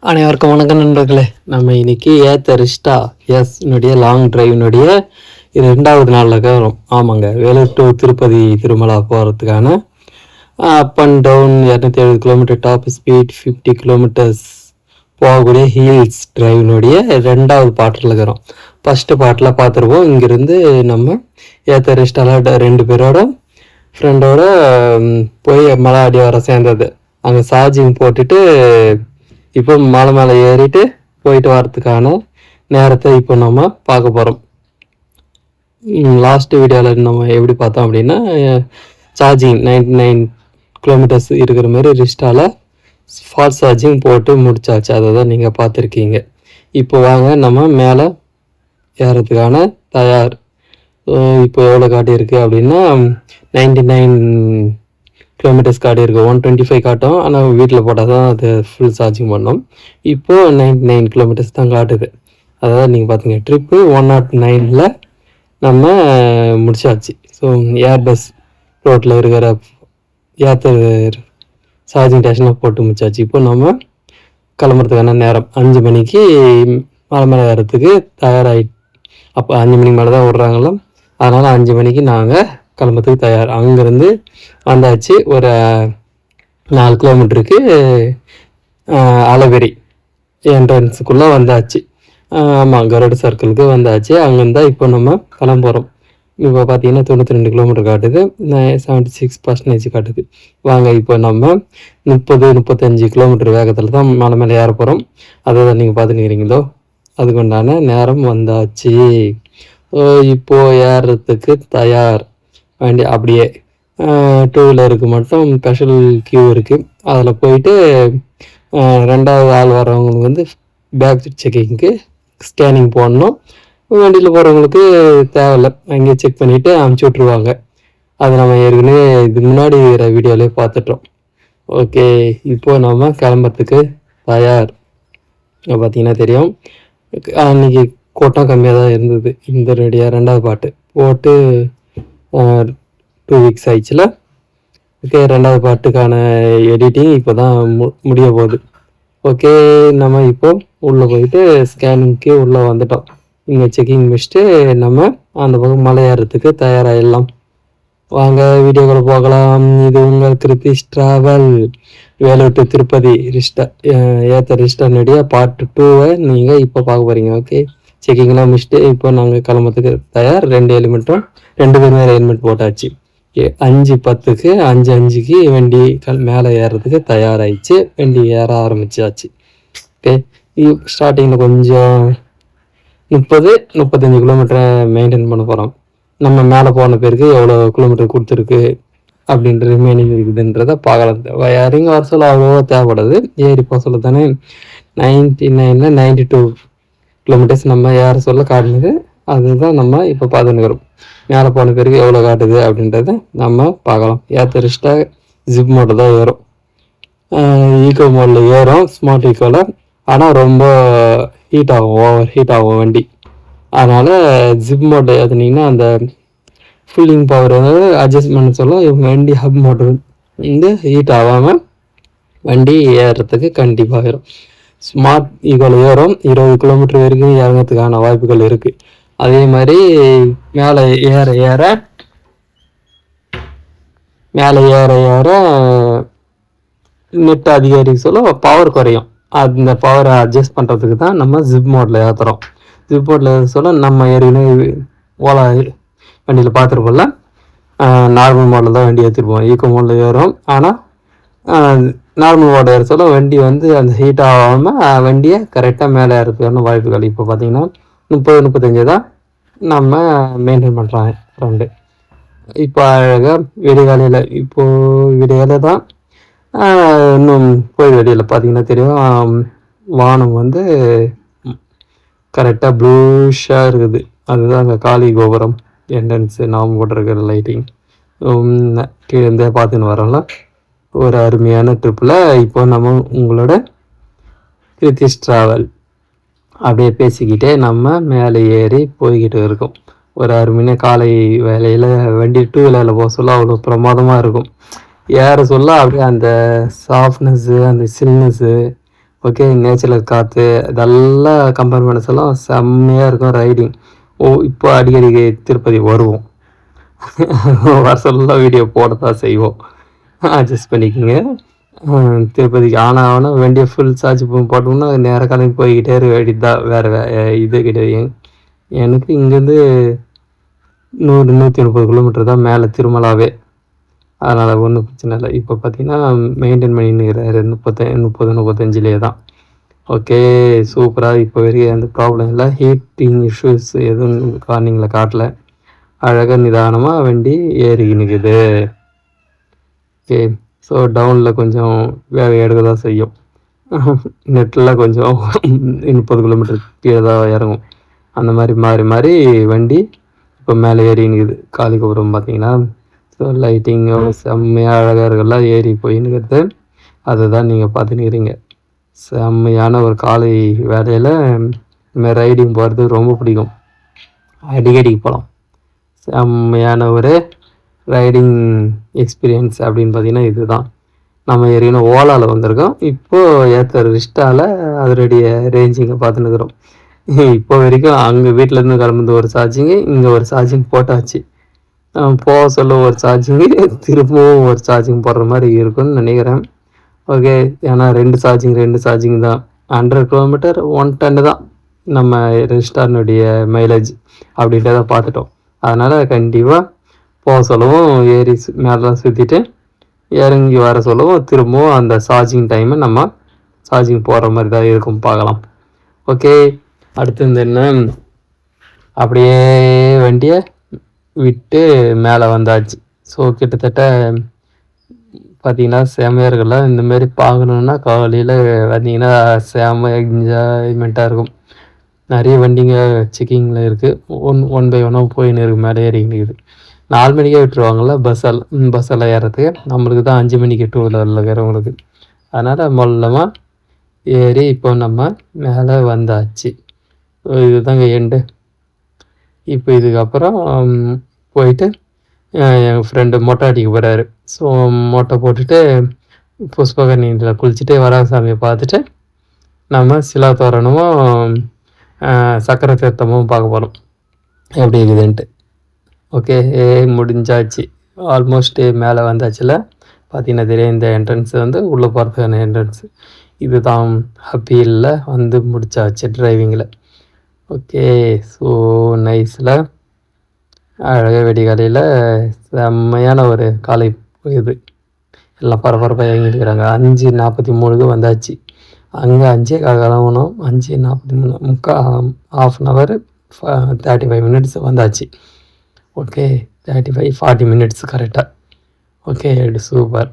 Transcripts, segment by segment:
அனைவருக்கும் வணக்கம் நண்பர்களே. நம்ம இன்னைக்கு ரிஷ்டா என்னுடைய லாங் டிரைவினுடைய 2வது நாளில் இருக்கிறோம். ஆமாங்க, வேலூர் டு திருப்பதி திருமலா போகிறதுக்கான up and down 270 kilometre, top speed 50 kilometres போகக்கூடிய ஹீல்ஸ் டிரைவினுடைய 2வது பாட்டில் இருக்கிறோம். ஃபஸ்ட்டு பாட்டில் பார்த்துருவோம். இங்கேருந்து நம்ம ரிஷ்டாவில் 2 பேரோட ஃப்ரெண்டோட போய் மலை அடி வர சேர்ந்தது. அங்கே சார்ஜிங் போட்டுட்டு இப்போ மலை மேலே ஏறிட்டு போயிட்டு வரதுக்கான நேரத்தை இப்போ நம்ம பார்க்க போகிறோம். லாஸ்ட் வீடியோவில் நம்ம எப்படி பார்த்தோம் அப்படின்னா, சார்ஜிங் 99 கிலோமீட்டர்ஸ் இருக்கிற மாதிரி ரிஸ்டாவில் ஃபாஸ்ட் சார்ஜிங் போட்டு முடிச்சாச்சு. அதை தான் நீங்கள் பார்த்துருக்கீங்க. இப்போ வாங்க நம்ம மேலே ஏறதுக்கான தயார். இப்போ எவ்வளோ காட்டியிருக்கு அப்படின்னா 99 கிலோமீட்டர்ஸ் காட்டியிருக்கு. 125 காட்டும், ஆனால் வீட்டில் போட்டால் தான் அது ஃபுல் சார்ஜிங் பண்ணோம். இப்போது 99 கிலோமீட்டர்ஸ் தான் காட்டுது. அதாவது நீங்கள் பார்த்தீங்க, ட்ரிப்பு 109ல் நம்ம முடிச்சாச்சு. ஸோ ஏர்பஸ் ரோட்டில் இருக்கிற சார்ஜிங் ஸ்டேஷனில் போட்டு முடிச்சாச்சு. இப்போ நம்ம கிளம்புறதுக்கான நேரம் 5 மணிக்கு மலை மேலே ஏறத்துக்கு தயாராகி. அப்போ 5 மணிக்கு மேலே தான் விட்றாங்களோ, அதனால் 5 மணிக்கு நாங்கள் கிளம்புறதுக்கு தயார். அங்கேருந்து வந்தாச்சு. ஒரு 4 கிலோமீட்டருக்கு அளவெரி என்ட்ரன்ஸுக்குள்ளே வந்தாச்சு. ஆமாம், கருட சர்க்கிளுக்கு வந்தாச்சு. அங்கேருந்தா இப்போ நம்ம கிளம்புறோம். இப்போ பார்த்தீங்கன்னா 92 கிலோமீட்டர் காட்டுது, 76% காட்டுது. வாங்க இப்போ நம்ம 30-35 கிலோமீட்டர் வேகத்தில் தான் மலை மேலே ஏற போகிறோம். அதை தான் நீங்கள் பார்த்துக்கிறீங்களோ, அதுக்கு உண்டான நேரம் வந்தாச்சு. இப்போது ஏறுறதுக்கு தயார். வண்டி அப்படியே 2 வீலருக்கு மட்டும் ஸ்பெஷல் கியூ இருக்குது. அதில் போயிட்டு 2வது ஆள் வரவங்களுக்கு வந்து பேக் செக்கிங்க்கு ஸ்கேனிங் போடணும். வண்டியில் போகிறவங்களுக்கு தேவையில்லை, அங்கேயே செக் பண்ணிவிட்டு அமுச்சு விட்ருவாங்க. அது நம்ம ஏற்கனவே இதுக்கு முன்னாடி வீடியோவிலே பார்த்துட்டோம். ஓகே, இப்போது நம்ம கிளம்புறதுக்கு தயார். பார்த்திங்கன்னா தெரியும், அன்றைக்கி கூட்டம் கம்மியாக தான் இருந்தது. இந்த 2வது பாட்டு போட்டு 2 வீக்ஸ் ஆயிடுச்சுல. ஓகே, 2வது பாட்டுக்கான எடிட்டிங் இப்போ தான் முடிய போகுது. ஓகே, நம்ம இப்போ உள்ளே போயிட்டு ஸ்கேனிங்க்கு உள்ளே வந்துட்டோம். இங்கே செக்கிங் முடிச்சுட்டு நம்ம அந்த பக்கம் மலை ஏறத்துக்கு தயாராகிடலாம். வாங்க வீடியோக்குள்ள போகலாம். இது உங்கள் கிருத்திஷ் ட்ராவல். வேலூர் டு திருப்பதி ரிஷ்டானுடைய பார்ட் 2வை நீங்கள் இப்போ பார்க்க போகிறீங்க. ஓகே, செக்கிங்லாம் முடிச்சுட்டு இப்போ நாங்கள் கிளம்புறதுக்கு தயார். 2 ஹெல்மெட்டும் 2 பேருமே ஹெல்மெட் போட்டாச்சு. 5:10க்கு 5:05க்கு வண்டி மேலே ஏறுறதுக்கு தயாராகிடுச்சு. வண்டி ஏற ஆரம்பிச்சாச்சு. ஓகே, ஸ்டார்டிங்கில் கொஞ்சம் 30-35 கிலோமீட்டரை மெயின்டைன் பண்ண போகிறோம். நம்ம மேலே போன பேருக்கு எவ்வளோ கிலோமீட்டர் கொடுத்துருக்கு அப்படின்ற ரிமைனிங் இருக்குதுன்றதை பார்க்கலாம். இறங்கி வர சொல்ல அவ்வளோவா தேவைப்படுது, ஏறி போக சொல்ல தானே. 99ல் 92 கிலோமீட்டர்ஸ் நம்ம ஏற சொல்ல காட்டுனது. அதுதான் நம்ம இப்போ பார்த்துன்னுக்கிறோம். மேலே போன பேருக்கு எவ்வளோ காட்டுது அப்படின்றத நம்ம பார்க்கலாம். ரிஷ்டா ஜிப் மோட்டில் தான் ஏறும், ஈக்கோ மோடில் ஏறும், ஸ்மார்ட் ஈக்கோவில். ஆனால் ரொம்ப ஹீட் ஆகும், ஓவர் ஹீட் ஆகும் வண்டி. அதனால் ஜிப் மோட்டில் ஏற்றுனீங்கன்னா அந்த ஃபுல்லிங் பவர் வந்து அட்ஜஸ்ட் பண்ண சொல்ல வண்டி ஹப் மோட்டர் வந்து ஹீட் ஆகாமல் வண்டி ஏறுறதுக்கு கண்டிப்பாக ஏறும். ஸ்மார்ட் ஈக்கோவில் ஏறும், 20 கிலோமீட்டர் வரைக்கும் இறங்கிறதுக்கான வாய்ப்புகள் இருக்குது. அதே மாதிரி மேலே ஏற ஏற நெட் அதிகரிக்க சொல்ல பவர் குறையும். அந்த பவரை அட்ஜஸ்ட் பண்ணுறதுக்கு தான் நம்ம ஜிப் மோட்டில் ஏற்றுறோம். ஜிப் மோட்டில் சொல்ல நம்ம ஏற்கனவே ஓலா வண்டியில் பார்த்துருப்போம்ல, நார்மல் மோடில் தான் வண்டி ஏற்றிருப்போம். ஈக்கோ மோடில் ஏறும், ஆனால் நார்மல் மோடில் ஏற சொல்ல வண்டி வந்து அந்த ஹீட் ஆகாமல் வண்டியை கரெக்டாக மேலே ஏறதுக்கான வாய்ப்புகள். இப்போ பார்த்திங்கன்னா 30-35 தான் நம்ம மெயின்டைன் பண்ணுறாங்க ரவுண்டு. இப்போ அழகாக விடிகாலையில், இப்போது விடிகாலை தான். இன்னும் கோயில் வெளியில் பார்த்திங்கன்னா தெரியும், வானம் வந்து கரெக்டாக ப்ளூஷாக இருக்குது. அதுதான் அங்கே காளி கோபுரம் என்ட்ரன்ஸு நாம் போட்டிருக்கிற லைட்டிங். கீழே பார்த்துன்னு வரோம்ல. ஒரு அருமையான ட்ரிப்பில் இப்போ நம்ம உங்களோட கிருத்திஷ் ட்ராவல் அப்படியே பேசிக்கிட்டே நம்ம மேலே ஏறி போய்கிட்டு இருக்கோம். ஒரு அருமையான காலை வேலையில் வண்டி 2 வீலரில் போக சொல்ல அவ்வளோ பிரமாதமாக இருக்கும். ஏற சொல்ல அப்படியே அந்த சாஃப்ட்னஸ்ஸு, அந்த சில்னஸ்ஸு, ஓகே, நேச்சுரல் காற்று இதெல்லாம் கம்பேர் பண்ண சொல்ல செம்மையாக இருக்கும் ரைடிங். இப்போ அடிக்கடி திருப்பதி வருவோம். வர சொல்ல வீடியோ போட தான் செய்வோம். அட்ஜஸ்ட் பண்ணிக்கோங்க. திருப்பதிக்கு ஆனால் வண்டியை ஃபுல் சார்ஜ் போட்டோம்னா நேராக கிளம்பி போய்கிட்டே இருக்க வேண்டியது தான். வேறு இது கிடையாது. எனக்கு இங்கேருந்து 100-130 கிலோமீட்டர் தான் மேலே திருமலாவே. அதனால் ஒன்றும் பிரச்சனை இல்லை. இப்போ பார்த்தீங்கன்னா மெயின்டைன் பண்ணின்னுக்கிறாரு 30-35லேயே தான். ஓகே, சூப்பராக. இப்போ வரைக்கும் எந்த ப்ராப்ளம் இல்லை. ஹீட்டிங் இஷ்யூஸ் எதுவும் கார்னிங்கில் காட்டல. அழகாக நிதானமாக வண்டி ஏறிக்கினுக்குது. ஓகே, ஸோ டவுனில் கொஞ்சம் வேலை எடுக்க தான் செய்யும். நெட்டில் கொஞ்சம் 30 கிலோமீட்டர் கீழே தான் இறங்கும். அந்த மாதிரி மாறி மாறி வண்டி இப்போ மேலே ஏறினுக்குது. காலிகோபுரம் பார்த்தீங்கன்னா ஸோ லைட்டிங் செம்மையாக அழகாக இருக்கலாம் ஏறி போயின்னுக்கிறது. அதை தான் நீங்கள் பார்த்துன்னுக்கிறீங்க. செம்மையான ஒரு காலை வேலையில் இந்தமாதிரி ரைடிங் போகிறது ரொம்ப பிடிக்கும். அடிக்கடிக்கு போகலாம். செம்மையான ஒரு ரைடிங் எக்ஸ்பீரியன்ஸ் அப்படின்னு பார்த்தீங்கன்னா இதுதான். நம்ம ஏறிக்கணும் ஓலாவில் வந்திருக்கோம். இப்போது ஏற்ற ரிஸ்டாவில் அதனுடைய ரேஞ்சிங்கை பார்த்துன்னுக்குறோம். இப்போ வரைக்கும் அங்கே வீட்டிலேருந்து கிளம்புது ஒரு சார்ஜிங்கு, இங்கே ஒரு சார்ஜிங் போட்டாச்சு. போக சொல்ல ஒரு சார்ஜிங்கு, திரும்பவும் ஒரு சார்ஜிங் போடுற மாதிரி இருக்குன்னு நினைக்கிறேன். ஓகே, ஏன்னா 2 சார்ஜிங் தான். 100 கிலோமீட்டர் 110 தான் நம்ம ரெஸ்டாரனுடைய மைலேஜ் அப்படின்றத பார்த்துட்டோம். அதனால் கண்டிப்பாக போக சொல்லவும் ஏறி மேலாம் சுற்றிட்டு இறங்கி வர சொல்லவும் திரும்பவும் அந்த சார்ஜிங் டைமை நம்ம சார்ஜிங் போடுற மாதிரி தான் இருக்கும். பார்க்கலாம். ஓகே, அடுத்து என்ன, அப்படியே வண்டியை விட்டு மேலே வந்தாச்சு. ஸோ கிட்டத்தட்ட பார்த்தீங்கன்னா செம்மையாக இருக்குல்ல. இந்தமாரி பார்க்கணுன்னா காலையில் பார்த்தீங்கன்னா செம்ம என்ஜாய்மெண்ட்டாக இருக்கும். நிறைய வண்டிங்க செக்கிங்கில் இருக்குது. ஒன் பை ஒன்னாக போயின்னு இருக்குது. மேலே ஏறிக்கின்னு இருக்குது. 4 மணிக்கே விட்டுருவாங்கள்ல பஸ்ஸெல்லாம் ஏறத்துக்கு. நம்மளுக்கு தான் 5 மணிக்கு 2 வீலரில் இருக்கிறவங்களுக்கு. அதனால் மொல்லமாக ஏறி இப்போ நம்ம மேலே வந்தாச்சு. இதுதாங்க எண்டு. இப்போ இதுக்கப்புறம் போயிட்டு எங்கள் ஃப்ரெண்டு மொட்டை அடிக்க போகிறாரு. ஸோ மொட்டை போட்டுட்டு புஷ்பகரணியில் குளிச்சுட்டு வராகசாமியை பார்த்துட்டு நம்ம சிலா தோரணமும் சக்கரை தீர்த்தமும் பார்க்க போகிறோம் எப்படி இருக்குதுன்ட்டு. ஓகே, முடிஞ்சாச்சு. ஆல்மோஸ்ட் மேலே வந்தாச்சுல. பார்த்தீங்கன்னா தெரியும், இந்த என்ட்ரன்ஸ் வந்து உள்ளே போகிறதுக்கான என்ட்ரன்ஸு இது தான். ஹப்பீலில் வந்து முடிச்சாச்சு டிரைவிங்கில். ஓகே, ஸோ நைஸில் அழகாக வெடிகாலையில் செம்மையான ஒரு காலை இது. எல்லாம் பரபரப்பாக இறங்கிட்டுருக்கிறாங்க. 5:43 வந்தாச்சு. அங்கே 5:15 கிளம்பணும். 5:43 half an hour 35 minutes வந்தாச்சு. ஓகே, 35-40 minutes கரெக்டாக. Okay, super.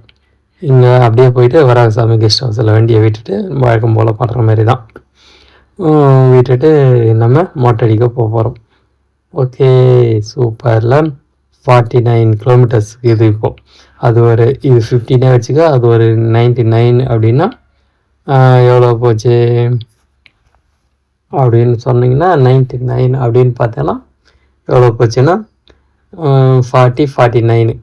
இங்கே அப்படியே போயிட்டு வராகசாமி கெஸ்ட் ஹவுஸில் வண்டியை விட்டுட்டு வழக்கம் போல் பண்ணுற மாதிரி தான் விட்டுட்டு நம்ம மொட்டடிக்க போகிறோம். ஓகே, சூப்பரில் 49 கிலோமீட்டர்ஸ் இது. இப்போது அது ஒரு இது 15 வச்சுக்க, அது ஒரு 99 அப்படின்னா எவ்வளோ போச்சு அப்படின்னு சொன்னிங்கன்னா 99 அப்படின்னு பார்த்தோன்னா எவ்வளோ போச்சுன்னா 49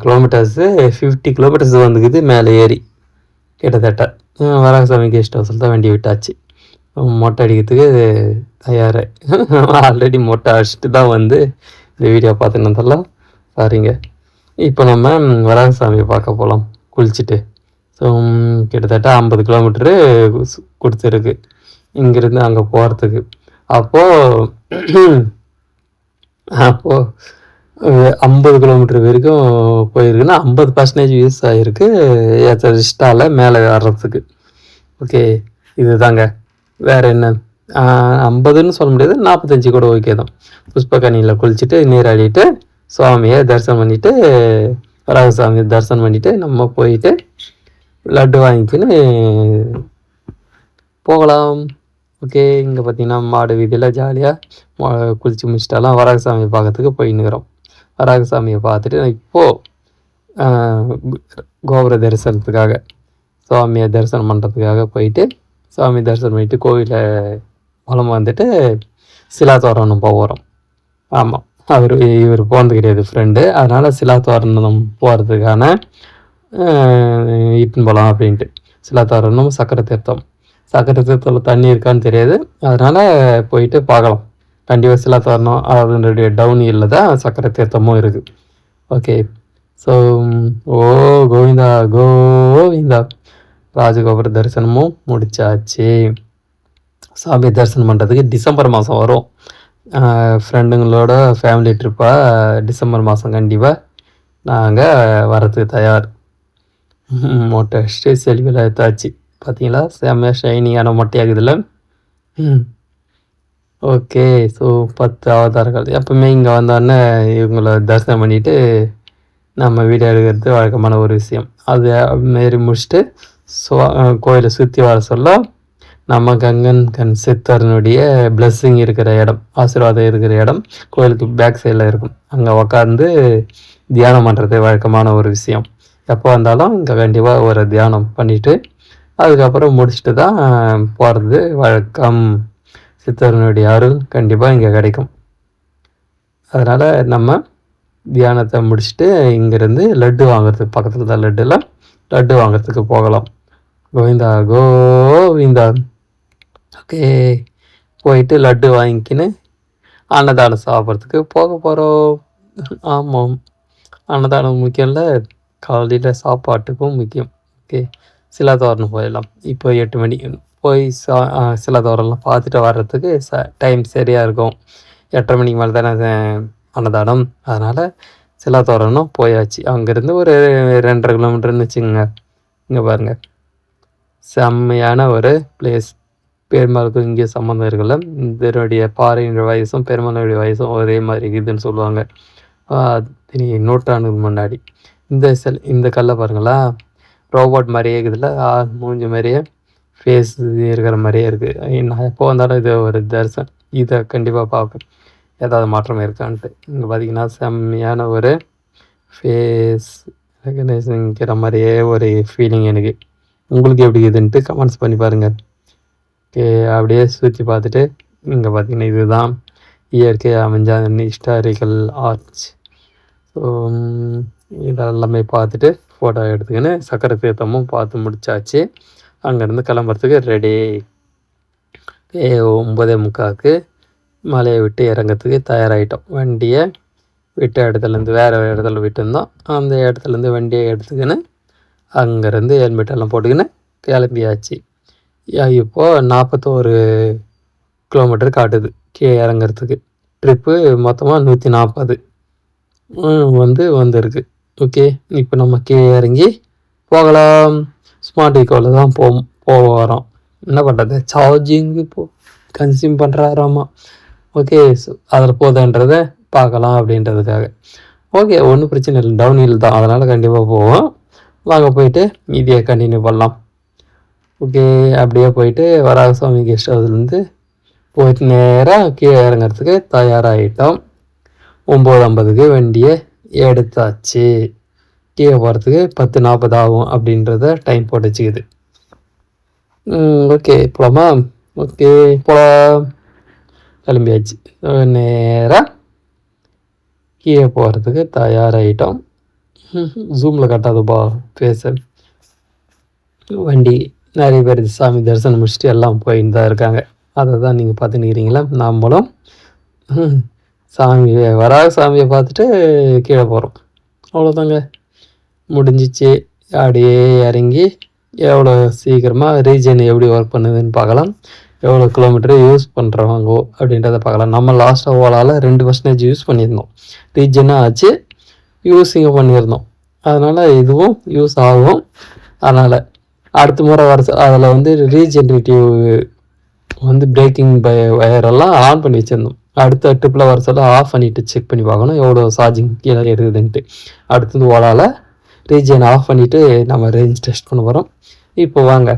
கிலோமீட்டர்ஸு 50 கிலோமீட்டர்ஸ் வந்துக்குது மேலே ஏறி. கிட்டத்தட்ட வராகசாமி கெஸ்ட் ஹவுஸில் தான் வண்டி விட்டாச்சு. மொட்டை அடிக்கிறதுக்கு தயார். ஆல்ரெடி மொட்டை அடிச்சுட்டு தான் வந்து இந்த வீடியோ பார்த்துனதெல்லாம் பாருங்க. இப்போ நம்ம வராகசாமியை பார்க்க போகலாம் குளிச்சுட்டு. ஸோ கிட்டத்தட்ட 50 கிலோமீட்டரு கொடுத்துருக்கு இங்கேருந்து அங்கே போகிறதுக்கு. அப்போது 50 கிலோமீட்டர் வரைக்கும் போயிருக்குன்னா 50% யூஸ் ஆகிருக்கு ரிஸ்டாவில் மேலே வர்றதுக்கு. ஓகே, இது தாங்க. வேறு என்ன, 50ன்னு சொல்ல முடியாது, 45 கூட ஓகே தான். புஷ்பகனியில் குளிச்சுட்டு நீராடிட்டு சுவாமியை தரிசனம் பண்ணிவிட்டு வராகசாமியை தரிசனம் பண்ணிவிட்டு நம்ம போயிட்டு லட்டு வாங்கிக்கின்னு போகலாம். ஓகே, இங்கே பார்த்திங்கன்னா மாடு வீதியில் ஜாலியாக குளிச்சு முடிச்சிட்டாலாம் வராகசாமியை பார்க்கறதுக்கு போயின்னுக்கிறோம். வராகசாமியை பார்த்துட்டு இப்போது கோபுர தரிசனத்துக்காக சுவாமியை தரிசனம் பண்ணுறதுக்காக போயிட்டு சாமி தரிசனம் பண்ணிவிட்டு கோவிலை வலம் வந்துட்டு சிலா தோரணம் போகிறோம். ஆமாம், இவர் போனது கிடையாது ஃப்ரெண்டு. அதனால் சிலா தோரணம் போகிறதுக்கான இட்டுன்னு போகலாம் அப்படின்ட்டு. சிலாத்தோரணம், சக்கரை தீர்த்தம். சக்கரை தீர்த்தத்தில் தண்ணி இருக்கான்னு தெரியாது, அதனால் போயிட்டு பார்க்கலாம். கண்டிப்பாக சிலாத்தோரணம் அதனுடைய டவுன் ஹில்லில் தான் சக்கரை தீர்த்தமும் இருக்குது. ஓகே. ஸோ ஓ கோவிந்தா கோவிந்தா, ராஜகோபுர தரிசனமும் முடிச்சாச்சு. சாமி தரிசனம் பண்ணுறதுக்கு டிசம்பர் மாதம் வரும். ஃப்ரெண்டுங்களோட ஃபேமிலி ட்ரிப்பாக டிசம்பர் மாதம் கண்டிப்பாக நாங்கள் வரத்துக்கு தயார். மொட்டை அடிச்சுட்டு செல்ஃபியில் எடுத்தாச்சு. பார்த்தீங்களா, செம்மையாக ஷைனிங்கான மொட்டையாகுதுல்ல. ஓகே. ஸோ 10 அவதாரங்கள் எப்பவுமே இங்கே வந்தோடனே இவங்களை தரிசனம் பண்ணிவிட்டு நம்ம வீடியோ எடுக்கிறது வழக்கமான ஒரு விஷயம். அது மாரி முடிச்சுட்டு கோயிலை சுற்றி வர சொல்ல நம்ம கங்கன் சித்தரனுடைய பிளெஸ்ஸிங் இருக்கிற இடம், ஆசீர்வாதம் இருக்கிற இடம் கோயிலுக்கு பேக் சைடில் இருக்கும். அங்கே உட்காந்து தியானம் பண்ணுறது வழக்கமான ஒரு விஷயம். எப்போ வந்தாலும் இங்கே கண்டிப்பாக ஒரு தியானம் பண்ணிவிட்டு அதுக்கப்புறம் முடிச்சுட்டு தான் போகிறது வழக்கம். சித்தரனுடைய அருள் கண்டிப்பாக இங்கே கிடைக்கும். அதனால் நம்ம தியானத்தை முடிச்சுட்டு இங்கேருந்து லட்டு வாங்குறதுக்கு, பக்கத்தில் தான் லட்டு வாங்குறதுக்கு போகலாம். கோவிந்தா கோவிந்தா. ஓகே. போயிட்டு லட்டு வாங்கிக்கின்னு அன்னதானம் சாப்பிட்றதுக்கு போக போகிறோம். ஆமாம், அன்னதானம் முக்கியம் இல்லை, காலையில் சாப்பாட்டுக்கும் முக்கியம். ஓகே. சிலாத்தோரணம் போயிடலாம். இப்போ 8 மணி போய் சிலாத்தோரணம்லாம் பார்த்துட்டு வர்றதுக்கு டைம் சரியாக இருக்கும். 8:30 மணிக்கு மேலே தானே அன்னதானம். அதனால் சிலாத்தோரணம் போயாச்சு. அங்கேருந்து ஒரு 2.5 கிலோமீட்டர்னு வச்சுக்கோங்க. இங்கே பாருங்கள், செம்மையான ஒரு பிளேஸ். பெருமாளுக்கும் இங்கே சம்மந்தம் இருக்குல்ல. இதனுடைய பாறையினுடைய வயசும் பெருமாளுடைய வயசும் ஒரே மாதிரி இருக்குதுன்னு சொல்லுவாங்க. நூற்றாண்டுக்கு முன்னாடி இந்த கல்லை பாருங்களா, ரோபோட் மாதிரியே இருக்குதுல்ல, மூஞ்சி மாதிரியே ஃபேஸ் இருக்கிற மாதிரியே இருக்குது. நான் எப்போ வந்தாலும் இது ஒரு தரிசனம், இதை கண்டிப்பாக பார்ப்பேன் ஏதாவது மாற்றம் இருக்கான்ட்டு. இங்கே பார்த்தீங்கன்னா செம்மையான ஒரு ஃபேஸ் ரெகனைஸிங்கிற மாதிரியே ஒரு ஃபீலிங் எனக்கு. உங்களுக்கு எப்படி இதுன்ட்டு கமெண்ட்ஸ் பண்ணி பாருங்கள். ஓகே. அப்படியே சுற்றி பார்த்துட்டு இங்கே பார்த்தீங்கன்னா இதுதான் இயற்கை அமைஞ்ச ஹிஸ்டாரிக்கல் ஆர்ச். ஸோ இதெல்லாமே பார்த்துட்டு ஃபோட்டோ எடுத்துக்கின்னு சக்கரை தீர்த்தமும் பார்த்து முடிச்சாச்சு. அங்கேருந்து கிளம்புறதுக்கு ரெடி. 9:45க்கு மலையை விட்டு இறங்கிறதுக்கு தயாராகிட்டோம். வண்டியை விட்ட இடத்துலேருந்து வேறு இடத்துல விட்டுருந்தோம். அந்த இடத்துலேருந்து வண்டியை எடுத்துக்கின்னு அங்கேருந்து ஹெல்மெட்டெல்லாம் போட்டுக்கின்னு கிளம்பியாச்சு. இப்போது 41 கிலோமீட்டர் காட்டுது கீழே இறங்கிறதுக்கு. ட்ரிப்பு மொத்தமாக 140 வந்துருக்கு. ஓகே. இப்போ நம்ம கீழே இறங்கி போகலாம். ஸ்மார்ட் ஈக்கோவில் தான் போகிறோம். என்ன பண்ணுறது, சார்ஜிங்கு கன்சியூம் பண்ணுறாராமா. ஓகே. அதில் போதுன்றதை பார்க்கலாம் அப்படின்றதுக்காக. ஓகே, ஒன்றும் பிரச்சனை இல்லை, டவுன் ஹில் தான், அதனால் கண்டிப்பாக போவோம். வாங்க போயிட்டு மீதியை கண்டினியூ பண்ணலாம். ஓகே. அப்படியே போயிட்டு வராகசாமி கெஸ்ட் ஹவுஸ்லேருந்து போயிட்டு நேராக கீழே இறங்கிறதுக்கு தயாராகிட்டோம். 9:50க்கு வண்டியை எடுத்தாச்சு. கீழே போகிறதுக்கு 10:40 ஆகும் அப்படின்றத டைம் போட்டு வச்சுக்குது. ஓகே, போகலாமா? ஓகே, போகலாம். கிளம்பியாச்சு. நேராக கீழே போகிறதுக்கு தயாராகிட்டோம். ஜூமில் கட்டாதுப்பா பேச. வண்டி நிறைய பேர் சாமி தரிசனம் முடிச்சுட்டு எல்லாம் போயின்னு தான் இருக்காங்க. அதை தான் நீங்கள் பார்த்துன்னுக்கிறீங்களா. நம்மளும் வராக சாமியை பார்த்துட்டு கீழே போகிறோம். அவ்வளோதாங்க, முடிஞ்சிச்சு. அப்படியே இறங்கி எவ்வளோ சீக்கிரமாக ரீஜன் எப்படி ஒர்க் பண்ணுதுன்னு பார்க்கலாம். எவ்வளோ கிலோமீட்டர் யூஸ் பண்ணுறவங்க அப்படின்றத பார்க்கலாம். நம்ம லாஸ்ட்டாக ஓலாவில் 2% யூஸ் பண்ணியிருந்தோம். ரீஜனாக ஆச்சு, யூஸிங்க பண்ணியிருந்தோம். அதனால் இதுவும் யூஸ் ஆகும். அதனால் அடுத்த முறை அதில் ரீஜென்ரேட்டிவ் பிரேக்கிங் வயரெல்லாம் ஆன் பண்ணி வச்சுருந்தோம். அடுத்த ட்ரிப்பில் வர சொல்ல ஆஃப் பண்ணிவிட்டு செக் பண்ணி பார்க்கணும் எவ்வளோ சார்ஜிங் கீழே எடுக்குதுன்ட்டு. அடுத்தது ஓலாவில் ரீஜன் ஆஃப் பண்ணிவிட்டு நம்ம ரேஞ்ச் டெஸ்ட் பண்ண போகிறோம். இப்போ வாங்க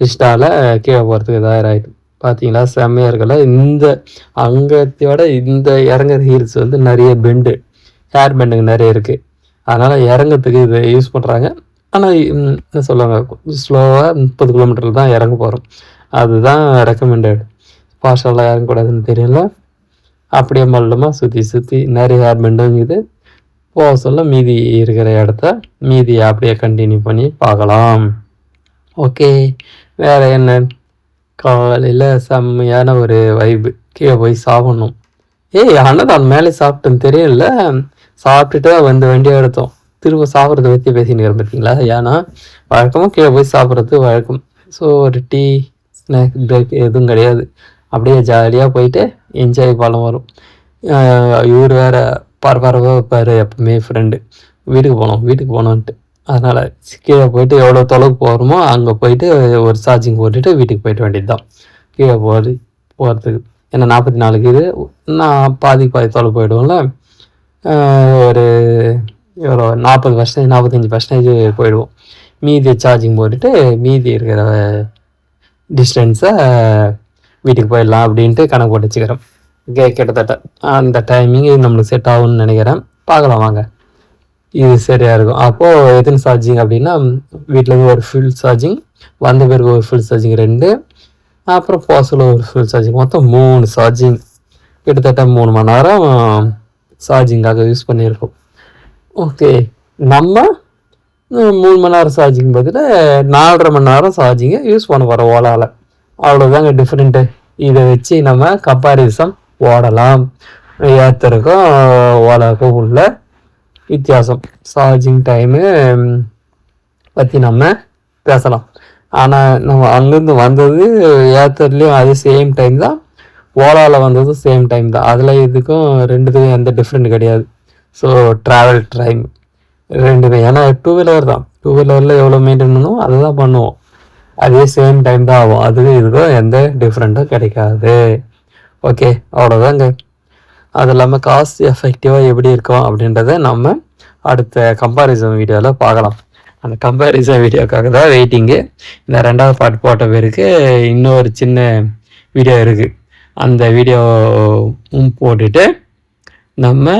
இன்ஸ்டாவில் கீழே போகிறதுக்கு தயாராகிட்டு. பார்த்தீங்களா, செம்மையாக இருக்கல. அங்கத்தையோட இந்த இறங்குற ஹீல்ஸ் நிறைய பெண்டு, ஹேர் பெண்டுங்க நிறைய இருக்குது. அதனால் இறங்கிறதுக்கு இதை யூஸ் பண்ணுறாங்க. ஆனால் என்ன சொல்லுவாங்க, ஸ்லோவாக 30 கிலோமீட்டரில் தான் இறங்க போகிறோம். அதுதான் ரெக்கமெண்டட். ஃபாஸ்டெல்லாம் இறங்கக்கூடாதுன்னு தெரியல. அப்படியே மல்லமாக சுற்றி நிறைய ஹேர் பெண்டும் இது போக சொல்ல மீதி இருக்கிற இடத்த அப்படியே கண்டினியூ பண்ணி பார்க்கலாம். ஓகே. வேறு என்ன, காலையில் செம்மையான ஒரு வைப்பு, கீழே போய் சாப்பிட்ணும். அன்னதான் மேலே சாப்பிட்டேன்னு தெரியல, சாப்பிட்டுட்டு வந்து வண்டியை எடுத்தோம். திரும்ப சாப்பிட்றத பற்றி பேசின்னு பார்த்தீங்களா? ஏன்னா வழக்கமாக கீழே போய் சாப்பிட்றது வழக்கம். ஸோ ஒரு டீ ஸ்நாக்ஸ் பிரேக் எதுவும் கிடையாது. அப்படியே ஜாலியாக போயிட்டு என்ஜாய் பண்ண வரும். இவர் வேறு பரபரப்பாக வைப்பார் எப்பவுமே ஃப்ரெண்டு. வீட்டுக்கு போனோன்ட்டு. அதனால் கீழே போயிட்டு எவ்வளோ தொலைவுக்கு போகிறோமோ அங்கே போயிட்டு ஒரு சார்ஜிங் போட்டுட்டு வீட்டுக்கு போயிட்டு வேண்டியது தான். கீழே போகிறதுக்கு ஏன்னா 44 இது, நான் பாதி தொலைவு போயிடுவோம்ல. ஒரு எவ்வளோ 40% 45% போயிடுவோம். மீதி சார்ஜிங் போட்டுட்டு மீதி இருக்கிற டிஸ்டன்ஸை வீட்டுக்கு போயிடலாம் அப்படின்ட்டு கணக்கு போட்டு வச்சுக்கிறேன். கிட்டத்தட்ட அந்த டைமிங் நம்மளுக்கு செட் ஆகும்னு நினைக்கிறேன். பார்க்கலாம் வாங்க, இது சரியாக இருக்கும். அப்போது எத்தனை சார்ஜிங் அப்படின்னா, வீட்டிலேருந்து ஒரு ஃபுல் சார்ஜிங், வந்த பிறகு ஒரு ஃபுல் சார்ஜிங் 2, அப்புறம் போசல ஒரு ஃபுல் சார்ஜிங், மொத்தம் 3 சார்ஜிங். கிட்டத்தட்ட 3 மணி நேரம் சார்ஜிங்காக யூஸ் பண்ணியிருக்கோம். ஓகே, நம்ம 3 மணி நேரம் சார்ஜிங் பதில் 4.5 மணி நேரம் சார்ஜிங்கை யூஸ் பண்ண போகிறோம் ஓலாவில். அவ்வளோதாங்க டிஃப்ரெண்ட்டு. இதை வச்சு நம்ம கம்பாரிசன் ஓடலாம். ஏற்றருக்கும் ஓலாவுக்கும் உள்ள வித்தியாசம், சார்ஜிங் டைமு பற்றி நம்ம பேசலாம். ஆனால் நம்ம அங்கேருந்து வந்தது ஏத்தர்லேயும் அதே சேம் டைம் தான், ஓலாவில் வந்ததும் சேம் டைம் தான். அதில் இதுக்கும் ரெண்டுத்துக்கும் எந்த டிஃப்ரெண்ட் கிடையாது. ஸோ ட்ராவல் டைம் ரெண்டுமே, ஏன்னா 2 வீலர் தான், 2 வீலரில் எவ்வளோ மெயின்டைன் பண்ணுவோம் அதை தான் பண்ணுவோம். அதே சேம் டைம் தான் ஆகும். அதுக்கும் இதுக்கும் எந்த டிஃப்ரெண்ட்டும் கிடைக்காது. ஓகே, அவ்வளோதாங்க. அது இல்லாமல் காஸ்ட் எஃபெக்டிவாக எப்படி இருக்கும் அப்படின்றத நம்ம அடுத்த கம்பேரிசன் வீடியோவில் பார்க்கலாம். அந்த கம்பேரிசன் வீடியோக்காக தான் வெயிட்டிங்கு. இந்த 2வது பார்ட் போட்ட பேருக்கு இன்னொரு சின்ன வீடியோ இருக்குது. அந்த வீடியோவும் போட்டுட்டு நம்ம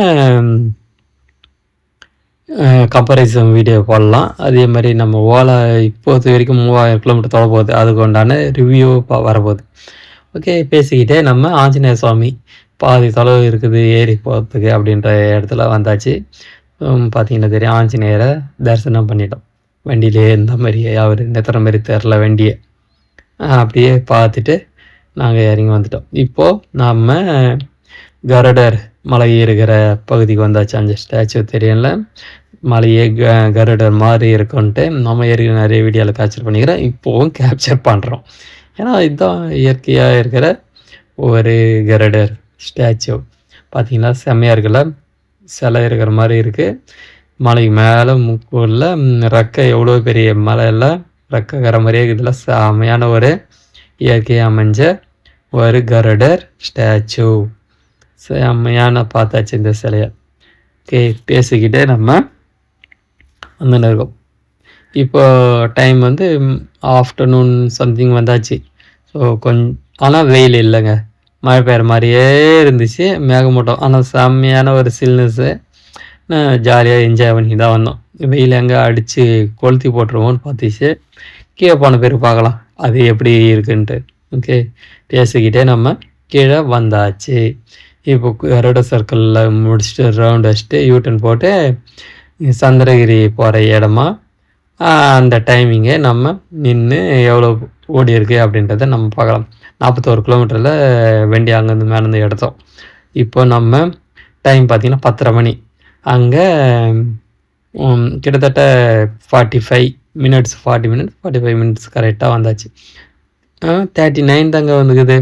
கம்பேரிசன் வீடியோ போடலாம். அதே மாதிரி நம்ம ஓலா இப்போது வரைக்கும் 3000 கிலோமீட்டர் தொலை போகுது, அதுக்கு உண்டான ரிவ்யூ வரப்போகுது. ஓகே, பேசிக்கிட்டே நம்ம ஆஞ்சநேய சுவாமி பாதி தொலைவு இருக்குது ஏறி போகிறதுக்கு அப்படின்ற இடத்துல வந்தாச்சு. பார்த்தீங்கன்னா தெரியும், ஆஞ்சநேயரை தரிசனம் பண்ணிட்டோம். வண்டியிலே இந்த மாதிரி அவர் நெத்துற மாதிரி தெரில வண்டியை அப்படியே பார்த்துட்டு நாங்கள் இறங்கி வந்துட்டோம். இப்போது நம்ம கருடர் மலை இருக்கிற பகுதிக்கு வந்தாச்சு. அந்த ஸ்டாச்சு தெரியல, மலையே கருடர் மாதிரி இருக்குன்ட்டு நம்ம ஏற்கனவே நிறைய வீடியோவில் கேப்சர் பண்ணிக்கிறேன், இப்போவும் கேப்சர் பண்ணுறோம். ஏன்னா இதுதான் இயற்கையாக இருக்கிற ஒரு கருடர் ஸ்டாச்சு. பார்த்தீங்கன்னா செம்மையாக இருக்குல்ல, சிலை இருக்கிற மாதிரி இருக்குது. மலைக்கு மேலே முக்கூரில் ரெக்கை, எவ்வளோ பெரிய மலையில் ரெக்கைக்கிற மாதிரியே இருக்குதுல, செம்மையான ஒரு இயற்கையாக அமைஞ்ச ஒரு கருடர் ஸ்டாச்சு. செம்மையான பார்த்தாச்சு இந்த சிலையை. ஓகே, பேசிக்கிட்டே நம்ம வந்துன்னு இருக்கோம். இப்போ டைம் வந்து ஆஃப்டர்நூன் சம்திங் வந்தாச்சு. ஸோ ஆனால் வெயில் இல்லைங்க, மழை பெய்கிற மாதிரியே இருந்துச்சு மேகமூட்டம். ஆனால் செம்மையான ஒரு சில்னஸ்ஸு, ஜாலியாக என்ஜாய் பண்ணி தான் வந்தோம். வெயில் எங்கே அடித்து கொளுத்தி போட்டுருவோன்னு பார்த்துச்சு. கீழே போன பேர் பார்க்கலாம் அது எப்படி இருக்குன்ட்டு. ஓகே, பேசிக்கிட்டே நம்ம கீழே வந்தாச்சு. இப்போ கருட சர்க்கிளில் முடிச்சுட்டு ரவுண்ட் அடிச்சுட்டு யூட்டன் போட்டு சந்திரகிரி போகிற இடமா அந்த டைமிங்கை நம்ம நின்று எவ்வளோ ஓடி இருக்குது அப்படின்றத நம்ம பார்க்கலாம். 41 கிலோமீட்டரில் வண்டி அங்கேருந்து மேலேருந்து எடுத்தோம். இப்போ நம்ம டைம் பார்த்திங்கன்னா 10:30 மணி. அங்கே கிட்டத்தட்ட 40 மினிட்ஸ் கரெக்டாக வந்தாச்சு. 39 தாங்க வந்துக்குது.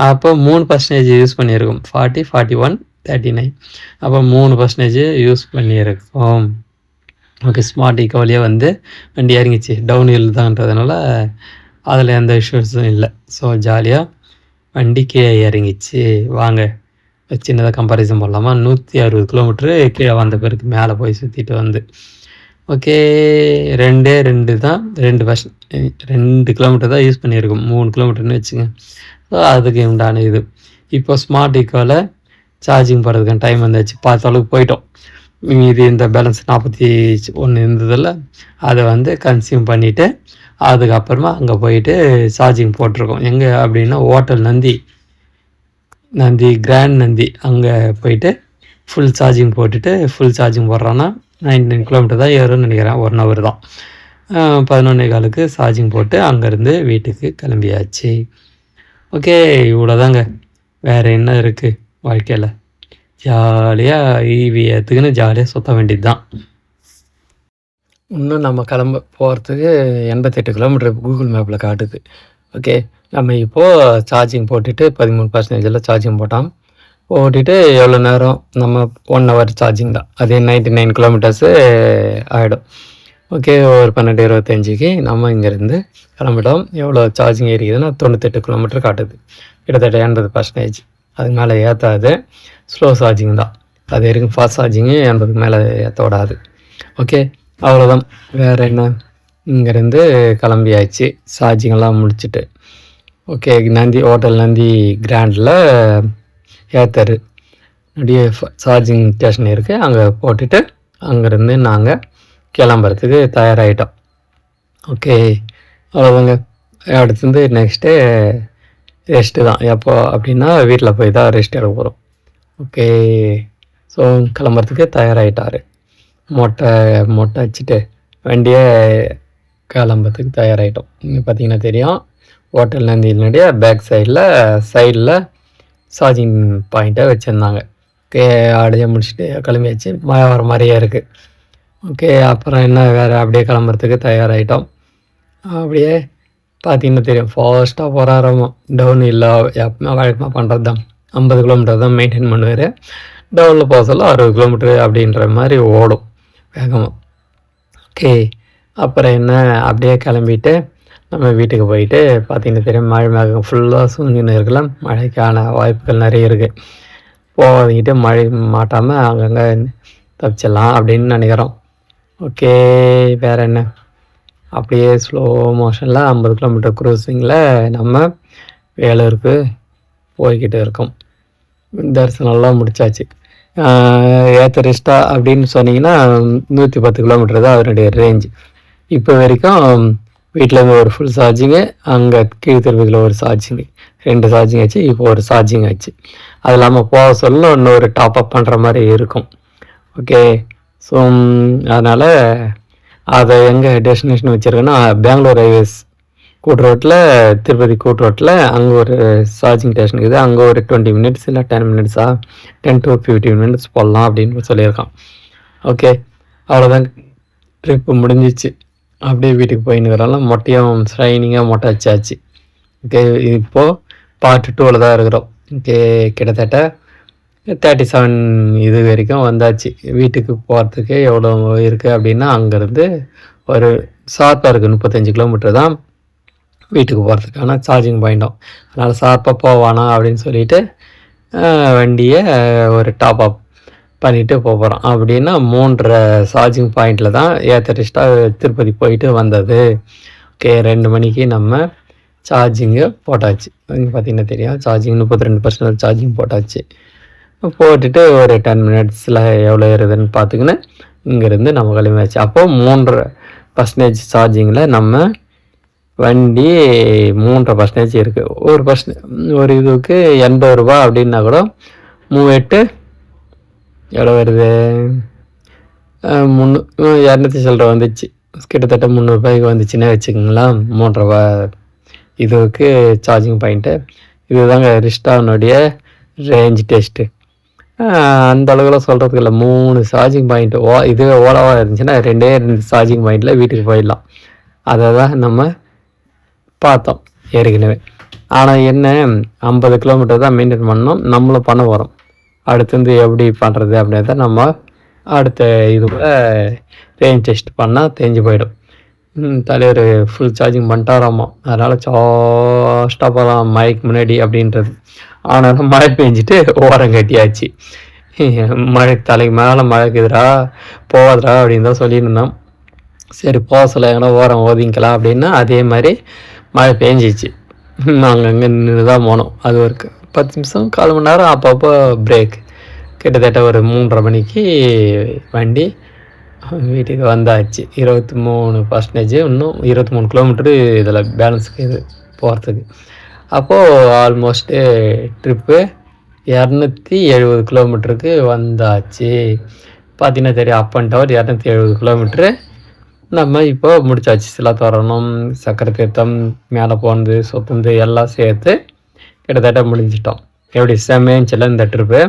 அப்போ 3% யூஸ் பண்ணியிருக்கோம். 40, 41, 39, அப்போ 3% யூஸ் பண்ணியிருக்கோம். ஓகே, ஸ்மார்ட் ஈக்கோவிலே வந்து வண்டி இறங்கிச்சு. டவுன் ஹில் தான்றதுனால அதில் எந்த இஷ்யூஸும் இல்லை. ஸோ ஜாலியாக வண்டி கீழே இறங்கிச்சு. வாங்க சின்னதாக கம்பேரிசன் பண்ணலாமா? 160 கிலோமீட்ரு கீழே வந்த பிறகு மேலே போய் சுற்றிட்டு வந்து. ஓகே, 2 தான், 2 கிலோமீட்டர் தான் யூஸ் பண்ணியிருக்கோம். 3 கிலோமீட்டர்னு வச்சுங்க. ஸோ அதுக்கு உண்டான இது. இப்போ ஸ்மார்ட் ஈக்கோவில் சார்ஜிங் போகிறதுக்கான டைம் வந்தாச்சு. பார்த்த அளவுக்கு போயிட்டோம். இது இந்த பேலன்ஸ் 41 இருந்ததில்ல, அதை வந்து கன்சியூம் பண்ணிவிட்டு அதுக்கப்புறமா அங்கே போயிட்டு சார்ஜிங் போட்டிருக்கோம். எங்கே அப்படின்னா ஹோட்டல் நந்தி கிராண்ட் நந்தி, அங்கே போயிட்டு ஃபுல் சார்ஜிங் போட்டுட்டு ஃபுல் சார்ஜிங் போடுறோன்னா 99 கிலோமீட்டர் தான் ஏறும்னு நினைக்கிறேன். 1 ஹவர் தான். 11:15க்கு சார்ஜிங் போட்டு அங்கேருந்து வீட்டுக்கு கிளம்பியாச்சு. ஓகே, இவ்வளோதாங்க. வேறு என்ன இருக்குது வாழ்க்கையில்? ஜாலியாக ஈவி ஏற்றுக்குன்னு ஜாலியாக சுற்ற வேண்டியது தான். இன்னும் நம்ம கிளம்ப போகிறதுக்கு 88 கிலோமீட்டர் கூகுள் மேப்பில் காட்டுது. ஓகே, நம்ம இப்போது சார்ஜிங் போட்டுட்டு 13% சார்ஜிங் போட்டுட்டு எவ்வளோ நேரம் நம்ம 1 ஹவர் சார்ஜிங் தான். அதே 99 கிலோமீட்டர்ஸு ஆகிடும். ஓகே, ஒரு 12:25க்கு நம்ம இங்கேருந்து கிளம்பிட்டோம். எவ்வளோ சார்ஜிங் ஏறிக்குதுன்னா 98 கிலோமீட்டர் காட்டுது. கிட்டத்தட்ட 80%. அதுக்கு மேலே ஏற்றாது, ஸ்லோ சார்ஜிங் தான். அது வரைக்கும் ஃபாஸ்ட் சார்ஜிங்கு 80க்கு மேலே ஏற்ற விடாது. ஓகே, அவ்வளோதான். வேறு என்ன, இங்கேருந்து கிளம்பியாச்சு சார்ஜிங்கெல்லாம் முடிச்சுட்டு. ஓகே, நந்தி ஹோட்டல் நந்தி கிராண்டில் ஏத்தர் அப்படியே சார்ஜிங் ஸ்டேஷன் இருக்குது, அங்கே போட்டுட்டு அங்கேருந்து நாங்கள் கிளம்புறதுக்கு தயாராகிட்டோம். ஓகே, அவ்வளோதாங்க. அடுத்து நெக்ஸ்ட்டு ரெஸ்ட்டு தான். எப்போ அப்படின்னா வீட்டில் போய் தான் ரெஸ்ட் எடுக்க போகிறோம். ஓகே, ஸோ கிளம்புறதுக்கு தயாராகிட்டார். மொட்டை வச்சுட்டு வண்டியை கிளம்புறதுக்கு தயாராகிட்டோம். இங்கே பார்த்தீங்கன்னா தெரியும், ஹோட்டல் நந்தியினுடைய பேக் சைடில் சார்ஜிங் பாயிண்ட்டை வச்சுருந்தாங்க. ஓகே, அப்படியே முடிச்சுட்டு கிளம்பியாச்சு. மழை வர மாதிரியே இருக்குது. ஓகே, அப்புறம் என்ன, வேறு அப்படியே கிளம்புறதுக்கு தயாராகிட்டோம். அப்படியே பார்த்தீங்கன்னா தெரியும், ஃபாஸ்ட்டாக போகிறாரமோ. டவுன் இல்லை, எப்பவுமே வழக்கமாக பண்ணுறது தான். 50 கிலோமீட்டர் தான் மெயின்டைன் பண்ணுவார். டவுனில் போக சொல்ல 60 கிலோமீட்டரு அப்படின்ற மாதிரி ஓடும் வேகமாக. ஓகே, அப்புறம் என்ன, அப்படியே கிளம்பிட்டு நம்ம வீட்டுக்கு போயிட்டு பார்த்தீங்கன்னா தெரியும், மழை மேகம் ஃபுல்லாக சூழ்நிலை இருக்கலாம். மழைக்கான வாய்ப்புகள் நிறைய இருக்குது. போகிட்டு மழை மாட்டாமல் அங்கங்கே தப்பிச்சிடலாம் அப்படின்னு நினைக்கிறோம். ஓகே, வேறு என்ன, அப்படியே ஸ்லோ மோஷனில் 50 கிலோமீட்டர் க்ரூசிங்கில் நம்ம வேலூருக்கு போய்கிட்டு இருக்கோம். தரிசனம்லாம் முடிச்சாச்சு. ஏத்தரிஸ்டா அப்படின்னு சொன்னீங்கன்னா 110 கிலோமீட்டர் தான் அதனுடைய ரேஞ்சு. இப்போ வரைக்கும் வீட்டிலேருந்து ஒரு ஃபுல் சார்ஜிங்கு, அங்கே கீழ் திருப்பதியில் ஒரு சார்ஜிங்கு, 2 சார்ஜிங் ஆச்சு. இப்போ ஒரு சார்ஜிங் ஆச்சு. அது இல்லாமல் போக சொல்ல இன்னொரு டாப்அப் பண்ணுற மாதிரி இருக்கும். ஓகே, ஸோ அதனால் அதை எங்கே டெஸ்டினேஷன் வச்சுருக்கேன்னா, பெங்களூர் ஹைவேஸ் கூட்ரோட்டில், திருப்பதி கூட்ரோட்டில் அங்கே ஒரு சார்ஜிங் ஸ்டேஷன் இருக்குது. அங்கே ஒரு 20 மினிட்ஸ் இல்லை 10 மினிட்ஸாக 10 to 15 மினிட்ஸ் போடலாம் அப்படின்னு சொல்லியிருக்கான். ஓகே, அவ்வளோதான், ட்ரிப்பு முடிஞ்சிச்சு. அப்படியே வீட்டுக்கு போயின்னுக்கிறோம். மொட்டையும் ஷைனிங்காக மொட்டை வச்சாச்சு. ஓகே, இப்போது பார்ட் 2ல் தான் இருக்கிறோம். ஓகே, கிட்டத்தட்ட 37 இது வரைக்கும் வந்தாச்சு. வீட்டுக்கு போகிறதுக்கு எவ்வளோ இருக்குது அப்படின்னா, அங்கேருந்து ஒரு ஷார்ப்பாக இருக்குது 35 கிலோமீட்டர் தான் வீட்டுக்கு போகிறதுக்கான சார்ஜிங் பாயிண்ட்டும். அதனால் ஷார்ப்பாக போவானா அப்படின்னு சொல்லிவிட்டு வண்டியை ஒரு டாப்அப் பண்ணிவிட்டு போகிறோம். அப்படின்னா 3 சார்ஜிங் பாயிண்டில் தான் ஏத்தரிஸ்டாக திருப்பதி போயிட்டு வந்தது. ஓகே, 2 மணிக்கு நம்ம சார்ஜிங்கு போட்டாச்சு. இங்கே பார்த்தீங்கன்னா தெரியும், சார்ஜிங் 32% சார்ஜிங் போட்டாச்சு. போட்டுட்டு ஒரு 10 மினிட்ஸில் எவ்வளோ ஏறுதுன்னு பார்த்துக்கின்னு இங்கேருந்து நம்ம கிளம்பியாச்சு. அப்போது 3% சார்ஜிங்கில் நம்ம வண்டி 3% இருக்குது. ஒரு இதுக்கு 80 ரூபா அப்படின்னா கூட 38 எவ்வளோ வருது, 200 சில்லரை வந்துச்சு. கிட்டத்தட்ட 300 ரூபாய்க்கு வந்துச்சுன்னே வச்சுக்கோங்களேன். 3 ரூபா இதுக்கு சார்ஜிங் பாயிண்ட்டு. இதுதாங்க ரிஸ்டானுடைய ரேஞ்ச் டெஸ்ட்டு. அந்த அளவுக்குலாம் சொல்கிறதுக்கு இல்லை. 3 சார்ஜிங் பாயிண்ட்டு இதுவே ஓலாவாக இருந்துச்சுன்னா 2 சார்ஜிங் பாயிண்டில் வீட்டுக்கு போயிடலாம். அதை தான் நம்ம பார்த்தோம் ஏற்கனவே. ஆனால் என்ன, 50 கிலோமீட்டர் தான் மெயின்டைன் பண்ணோம், நம்மளும் பண்ண போகிறோம். அடுத்து எப்படி பண்ணுறது அப்படின்றத நம்ம அடுத்த இதுக்குள்ள ரேஞ்ச் டெஸ்ட் பண்ணால் தெரிஞ்சு போயிடும். தலைவர் ஃபுல் சார்ஜிங் பண்ணிட்டாராமா, அதனால் சாஸ்ட்டாக போகலாம் மழைக்கு முன்னாடி அப்படின்றது. ஆனாலும் மழை பெஞ்சிட்டு ஓரம் கட்டியாச்சு. மழை தலைக்கு மேலே மழைக்குதுரா, போகாதரா அப்படின்னு தான் சொல்லியிருந்தோம். சரி, போக சொல்ல எங்கன்னா ஓரம் ஓதிக்கலாம் அப்படின்னா அதே மாதிரி மழை பெஞ்சிச்சு. அங்கங்கே நின்று தான் போனோம். அது ஒரு 10 நிமிஷம் 1/4 மணி நேரம் அப்பப்போ பிரேக். கிட்டத்தட்ட ஒரு 3:30 மணிக்கு வண்டி வீட்டுக்கு வந்தாச்சு. 23%, இன்னும் 23 கிலோமீட்டரு இதில் பேலன்ஸுக்கு இது போகிறதுக்கு. அப்போது ஆல்மோஸ்ட்டு ட்ரிப்பு 270 கிலோமீட்டருக்கு வந்தாச்சு. பார்த்தீங்கன்னா தெரியும், அப் அண்ட் டவர் 270 கிலோமீட்ரு நம்ம இப்போ முடிச்சாச்சு. சில தோரணம், சக்கரை தீர்த்தம், மேலே போனது, சுத்துனது எல்லாம் சேர்த்து கிட்டத்தட்ட முடிஞ்சிட்டோம். எப்படி செம்மையா இருந்துச்சுல்ல இந்த ட்ரிப்பு.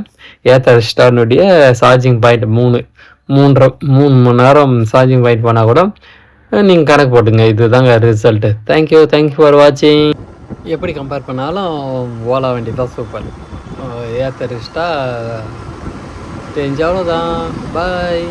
ஏத்த ஸ்டார்னுடைய சார்ஜிங் பாயிண்ட் 3 மணி நேரம் சார்ஜிங் பாயிண்ட் போனால் கூட நீங்கள் கணக்கு போட்டுங்க. இதுதாங்க ரிசல்ட்டு. தேங்க்யூ ஃபார் வாட்சிங். எப்படி கம்பேர் பண்ணாலும் ஓலா வண்டி தான் சூப்பர். ஏத்த ரிஸ்டா தெரிஞ்ச அவ்வளோதான். பாய்.